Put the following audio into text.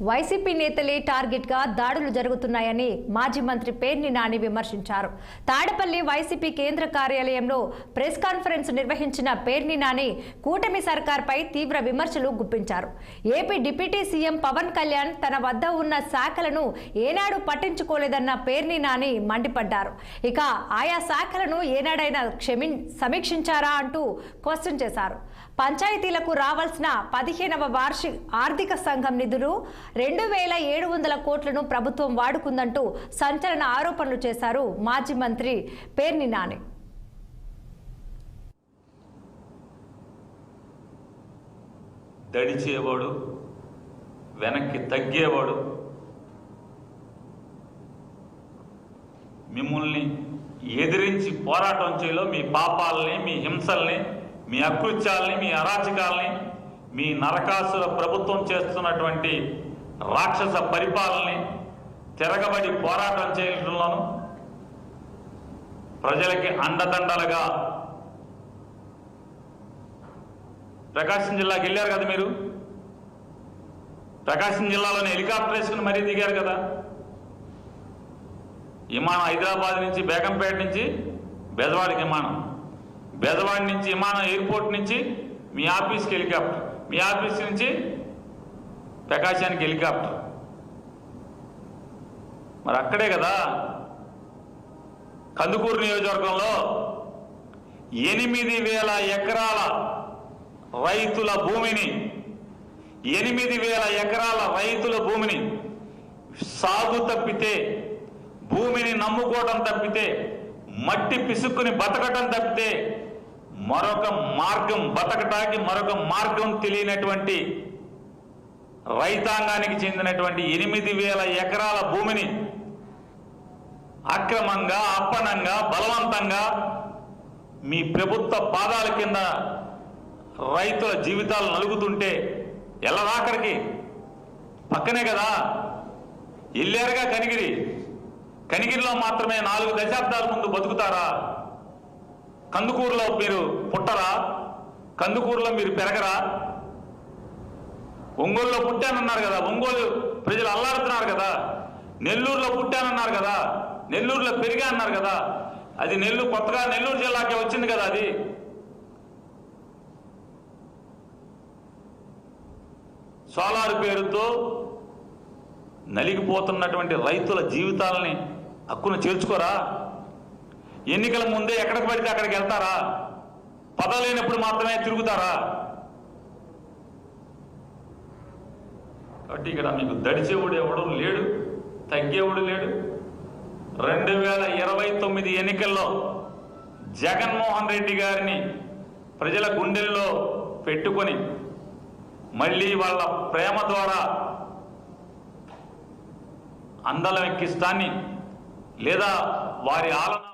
YCP నేతలే target గా దాడులు జరుగుతున్నాయని మాజీ మంత్రి పేర్ని నాని విమర్శించారు. తాడపల్లి వైసీపీ కేంద్ర కార్యాలయంలో ప్రెస్ కాన్ఫరెన్స్ నిర్వహించిన పేర్ని నాని కూటమి సర్కార్పై తీవ్ర విమర్శలు గుప్పించారు. AP deputy CM Pawan Kalyan తన వద్ద ఉన్న శాఖలను ఏనాడు పట్టించుకోలేదన్న పేర్ని నాని మండిపడ్డారు. ఇక ఆయా శాఖలను ఏనాడైనా సమీక్షించారా అంటూ క్వశ్చన్ చేశారు. పంచాయతీలకు రావాల్సిన 15వ వార్షిక ఆర్థిక సంఘం నిధులు 2700 కోట్లను ప్రభుత్వం వాడుకుందంటూ సంచలన ఆరోపణలు చేశారు మాజీ మంత్రి పేర్ని నాని. దడిచేవాడు, వెనక్కి తగ్గేవాడు, మిమ్మల్ని ఎదిరించి పోరాటం చేయలో మీ పాపాలని, మీ హింసల్ని, మీ అకృత్యాలని, మీ అరాచకాలని, మీ నరకాసుర ప్రభుత్వం చేస్తున్నటువంటి రాక్షస పరిపాలనని తిరగబడి పోరాటం చేయడంలోనూ ప్రజలకి అండదండలుగా ప్రకాశం జిల్లాకి వెళ్ళారు కదా మీరు. ప్రకాశం జిల్లాలోని హెలికాప్టర్ వేసుకుని మరీ దిగారు కదా. విమానం హైదరాబాద్ నుంచి, బేగంపేట నుంచి బెజవాడికి విమానం, బెజవాడి నుంచి విమానం, ఎయిర్పోర్ట్ నుంచి మీ ఆఫీస్కి హెలికాప్టర్, మీ ఆఫీస్ నుంచి ప్రకాశానికి హెలికాప్టర్. మరి అక్కడే కదా కందుకూరు నియోజకవర్గంలో 8,000 ఎకరాల రైతుల భూమిని 8,000 ఎకరాల రైతుల భూమిని సాగు తప్పితే, భూమిని నమ్ముకోవడం తప్పితే, మట్టి పిసుక్కుని బతకటం తప్పితే మరొక మార్గం, బతకటానికి మరొక మార్గం తెలియనటువంటి రైతాంగానికి చెందినటువంటి 8,000 ఎకరాల భూమిని అక్రమంగా, అప్పనంగా, బలవంతంగా మీ ప్రభుత్వ పాదాల కింద రైతుల జీవితాలు నలుగుతుంటే ఎల్లదాఖరికి పక్కనే కదా వెళ్ళారుగా కనిగిరి. కనిగిరిలో మాత్రమే 4 దశాబ్దాల ముందు బతుకుతారా? కందుకూరులో మీరు పుట్టరా? కందుకూరులో మీరు పెరగరా? ఒంగోలులో పుట్టానన్నారు కదా, ఒంగోలు ప్రజలు అల్లాడుతున్నారు కదా. నెల్లూరులో పుట్టానన్నారు కదా, నెల్లూరులో పెరిగా అన్నారు కదా. అది కొత్తగా నెల్లూరు జిల్లాకే వచ్చింది కదా. అది సోలార్ పేరుతో నలిగిపోతున్నటువంటి రైతుల జీవితాలని హక్కును చేర్చుకోరా? ఎన్నికల ముందే ఎక్కడికి పడితే అక్కడికి వెళ్తారా? పదలేనప్పుడు మాత్రమే తిరుగుతారా? కాబట్టి ఇక్కడ మీకు దడిచేవుడు ఎవడు లేడు, తగ్గేవుడు లేడు. 2029 ఎన్నికల్లో జగన్మోహన్ రెడ్డి గారిని ప్రజల గుండెల్లో పెట్టుకొని మళ్ళీ వాళ్ళ ప్రేమ ద్వారా అందలం ఎక్కిస్తాన్ని లేదా వారి ఆలన